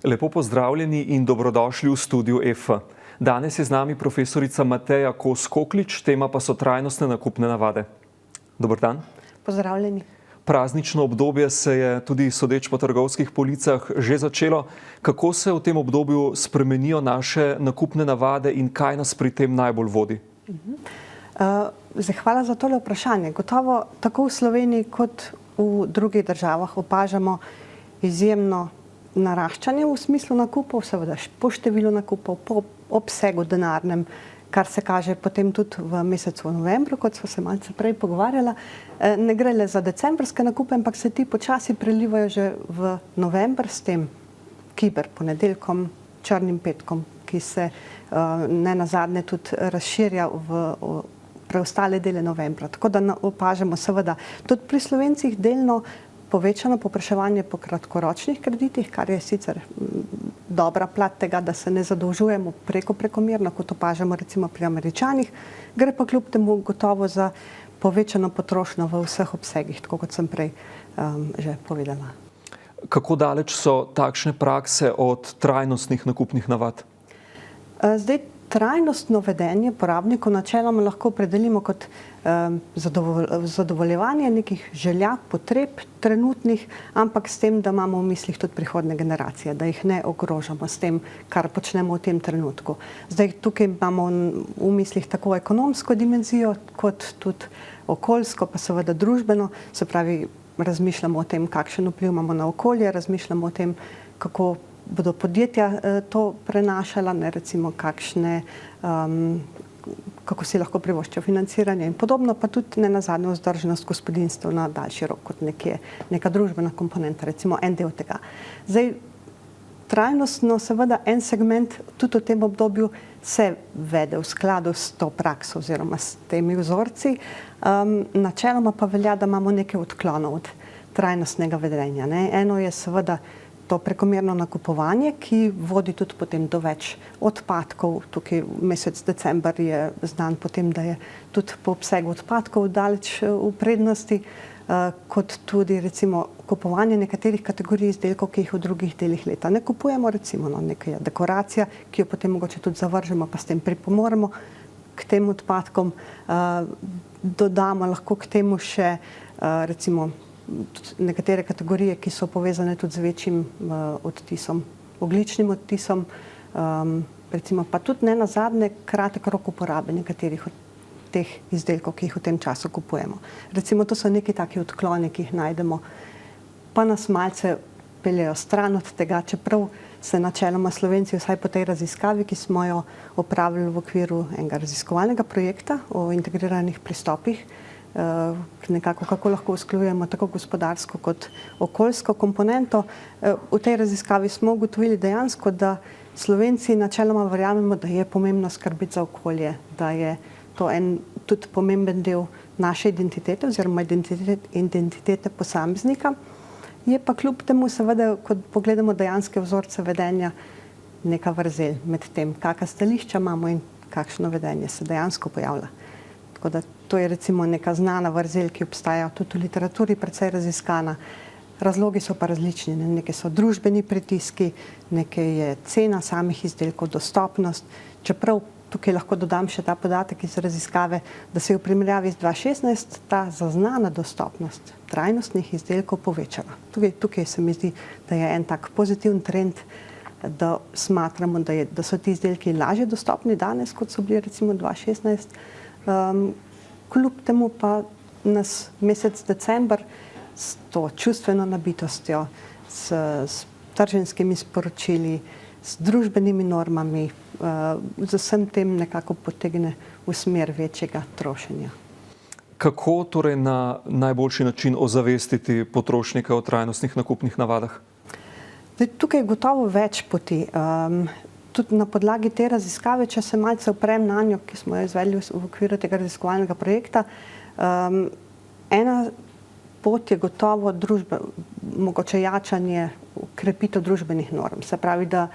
Lepo pozdravljeni in dobrodošli v studiu EFA. Danes je z nami profesorica Mateja Kos-Koklič, tema pa so trajnostne nakupne navade. Dober dan. Pozdravljeni. Praznično obdobje se je tudi sodeč po trgovskih policah že začelo. Kako se v tem obdobju spremenijo naše nakupne navade in kaj nas pri tem najbolj vodi? Hvala za tole vprašanje. Gotovo tako v Sloveniji kot v drugih državah opažamo izjemno naraščanje v smislu nakupov, seveda po številu nakupov, po obsegu denarnem, kar se kaže potem tudi v mesecu novembru, kot smo se malce prej pogovarjala. Ne gre le za decembrske nakupe, ampak se ti počasi prelivajo že v november s tem kiberponedeljkom, črnim petkom, ki se nenazadnje tudi razširja v preostale dele novembra. Tako da opažamo seveda tudi pri Slovencih delno povečano povpraševanje po kratkoročnih kreditih, kar je sicer dobra plat tega, da se ne zadolžujemo prekomerno, kot opažamo recimo pri Američanih, gre pa kljub temu gotovo za povečano potrošnjo v vseh obsegih, tako kot sem prej že povedala. Kako daleč so takšne prakse od trajnostnih nakupnih navad? Zdaj, trajnostno vedenje porabnikov načeloma lahko opredelimo kot zadovoljevanje nekih želja, potreb trenutnih, ampak s tem, da imamo v mislih tudi prihodnje generacije, da jih ne ogrožamo s tem, kar počnemo v tem trenutku. Zdaj, tukaj imamo v mislih tako ekonomsko dimenzijo, kot tudi okoljsko, pa seveda družbeno, se pravi, razmišljamo o tem, kakšen vpliv imamo na okolje, razmišljamo o tem, kako bodo podjetja to prenašala, ne, recimo kako si lahko privoščijo financiranje in podobno, pa tudi nenazadnje vzdržnost gospodinjstev na daljši rok kot neka družbena komponenta, recimo en del tega. Zdaj, trajnostno seveda en segment tudi v tem obdobju se vede v skladu s to prakso oziroma s temi vzorci. Načeloma pa velja, da imamo nekaj odklonov od trajnostnega vedenja. Eno je seveda to prekomerno nakupovanje, ki vodi tudi potem do več odpadkov. Tukaj mesec december je znan potem, da je tudi po obsegu odpadkov daleč v prednosti, kot tudi recimo kupovanje nekaterih kategorij izdelkov, ki jih v drugih delih leta ne kupujemo, recimo neka dekoracija, ki jo potem mogoče tudi zavržemo, pa s tem pripomoremo k tem odpadkom. Dodamo lahko k temu še recimo nekatere kategorije, ki so povezane tudi z večjim odtisom, ogljičnim odtisom, recimo pa tudi nenazadnje kratek rok uporabe nekaterih od teh izdelkov, ki jih v tem času kupujemo. Recimo to so neki taki odkloni, ki jih najdemo, pa nas malce peljejo stran od tega, čeprav se načeloma Slovenci vsaj po tej raziskavi, ki smo jo opravili v okviru enega raziskovalnega projekta o integriranih pristopih, nekako kako lahko usklajujemo tako gospodarsko kot okoljsko komponento. V tej raziskavi smo ugotovili dejansko, da Slovenci načeloma verjamemo, da je pomembno skrbeti za okolje, da je to en tudi pomemben del naše identitete oziroma identitete posameznika. Je pa kljub temu seveda, ko pogledamo dejanske vzorce vedenja, neka vrzel med tem, kakšna stališča imamo in kakšno vedenje se dejansko pojavlja. Tako da to je recimo neka znana vrzel, ki obstaja tudi v literaturi, precej raziskana. Razlogi so pa različni. Nekaj so družbeni pritiski, nekaj je cena samih izdelkov, dostopnost. Čeprav tukaj lahko dodam še ta podatek iz raziskave, da se je v primerjavi z 2016 ta zaznana dostopnost trajnostnih izdelkov povečala. Tukaj se mi zdi, da je en tak pozitiven trend, da smatramo, da so ti izdelki lažje dostopni danes, kot so bili recimo 2016. Kljub temu pa nas mesec december s to čustveno nabitostjo, s trženjskimi sporočili, s družbenimi normami, z vsem tem nekako potegne v smer večjega trošenja. Kako torej na najboljši način ozavestiti potrošnika o trajnostnih nakupnih navadah? Tukaj je gotovo več poti. Tudi na podlagi te raziskave, če se malce oprem na njo, ki smo jo izvedli v okviru tega raziskovalnega projekta, ena pot je gotovo mogoče jačanje, krepitev družbenih norm. Se pravi, da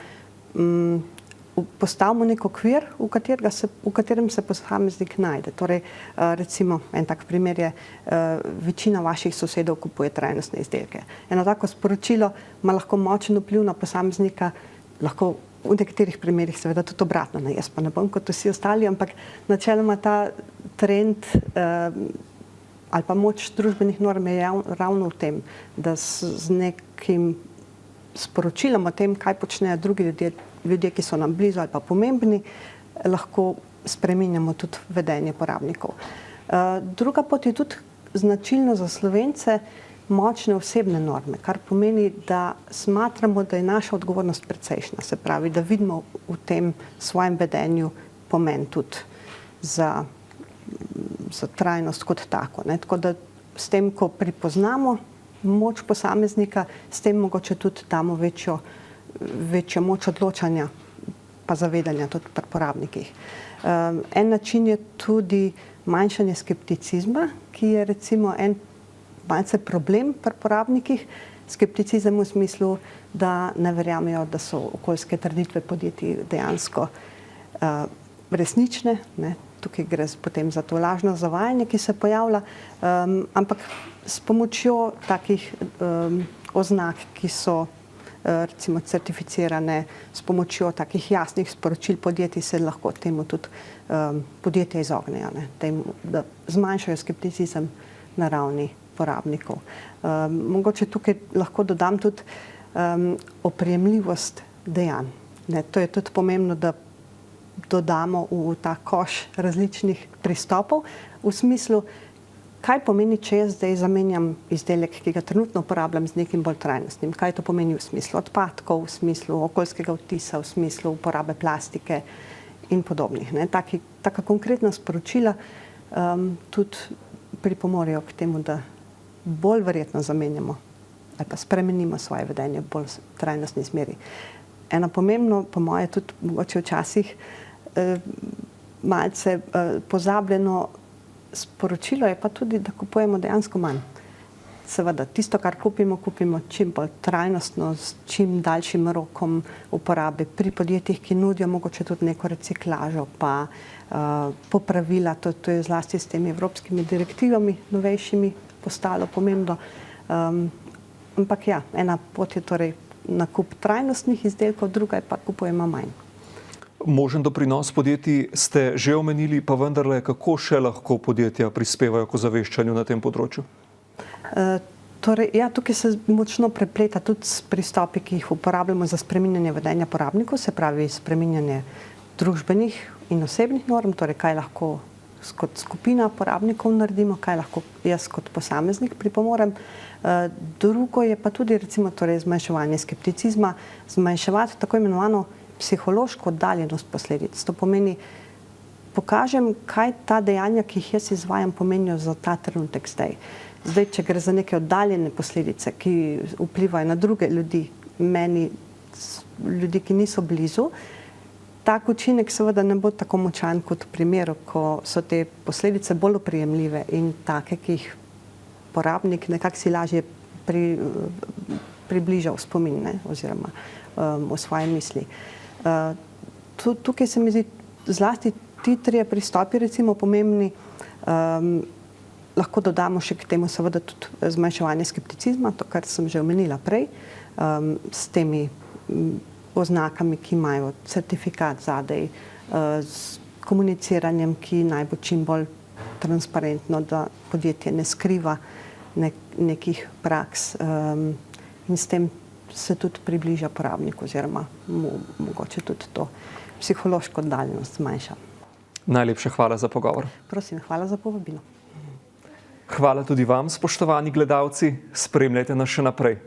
postavimo nek okvir, v katerem se posameznik najde. Torej, recimo, en tak primer je, večina vaših sosedov kupuje trajnostne izdelke. Eno tako sporočilo ima lahko močen vpliv na posameznika, lahko v nekaterih primerih seveda tudi obratno, ne, jaz pa ne bom kot vsi ostali, ampak načeloma ta trend ali pa moč družbenih norm je ravno v tem, da z nekim sporočilom o tem, kaj počnejo drugi ljudje, ki so nam blizu ali pa pomembni, lahko spreminjamo tudi vedenje porabnikov. Druga pot je tudi značilno za Slovence močne osebne norme, kar pomeni, da smatramo, da je naša odgovornost precejšnja. Se pravi, da vidimo v tem svojem vedenju pomen tudi za trajnost kot tako. Ne? Tako da s tem, ko prepoznamo moč posameznika, s tem mogoče tudi damo večjo moč odločanja pa zavedanja tudi pri porabnikih. En način je tudi manjšanje skepticizma, ki je recimo en malce problem pri porabnikih. Skepticizem v smislu, da ne verjamejo, da so okoljske trditve podjetij dejansko resnične. Ne? Tukaj gre potem za to lažno zavajanje, ki se pojavlja, ampak s pomočjo takih oznak, ki so recimo certificirane, s pomočjo takih jasnih sporočil podjetij se lahko temu tudi podjetja izognejo, ne? Da zmanjšajo skepticizem na ravni porabnikov. Mogoče tukaj lahko dodam tudi oprijemljivost dejanj. Ne? To je tudi pomembno, da dodamo v ta koš različnih pristopov v smislu, kaj pomeni, če jaz zdaj zamenjam izdelek, ki ga trenutno uporabljam, z nekim bolj trajnostnim. Kaj to pomeni v smislu odpadkov, v smislu okoljskega odtisa, v smislu uporabe plastike in podobnih. Ne? Taka konkretna sporočila tudi pripomorejo k temu, da bolj verjetno zamenjamo ali pa spremenimo svoje vedenje v bolj trajnostni smeri. Eno pomembno, po moje tudi mogoče včasih malce pozabljeno sporočilo je pa tudi, da kupujemo dejansko manj. Seveda, tisto, kar kupimo čim bolj trajnostno, s čim daljšim rokom uporabe pri podjetjih, ki nudijo mogoče tudi neko reciklažo, pa popravila, to je zlasti s temi evropskimi direktivami novejšimi postalo pomembno. Ampak ja, ena pot je torej nakup trajnostnih izdelkov, druga je pa kupujemo manj. Možen doprinos podjetij ste že omenili, pa vendarle, kako še lahko podjetja prispevajo k ozaveščanju na tem področju? Torej, ja, tukaj se močno prepleta tudi s pristopi, ki jih uporabljamo za spreminjanje vedenja porabnikov, se pravi spreminjanje družbenih in osebnih norm, torej kaj lahko kot skupina porabnikov naredimo, kaj lahko jaz kot posameznik pripomorem. Drugo je pa tudi recimo torej zmanjševanje skepticizma, zmanjševati tako imenovano psihološko oddaljenost posledic. To pomeni, pokažem, kaj ta dejanja, ki jih jaz izvajam, pomenijo za ta trenutek zdaj. Zdaj, če gre za neke oddaljene posledice, ki vplivajo na druge ljudi, meni, ljudi, ki niso blizu, tak učinek seveda ne bo tako močan kot v primeru, ko so te posledice bolj oprijemljive in take, ki jih porabnik nekako si lažje približa v spomin, ne, oziroma v svoje misli. Tukaj se mi zdi zlasti ti trije pristopi recimo pomembni. Lahko dodamo še k temu seveda tudi zmanjševanje skepticizma, to, kar sem že omenila prej, s temi oznakami, ki imajo certifikat zadej, s komuniciranjem, ki naj bo čim bolj transparentno, da podjetje ne skriva nekih praks in s tem se tudi približa porabniku oziroma mogoče tudi to psihološko oddaljenost zmanjša. Najlepša hvala za pogovor. Prosim, hvala za povabilo. Hvala tudi vam, spoštovani gledalci. Spremljajte nas še naprej.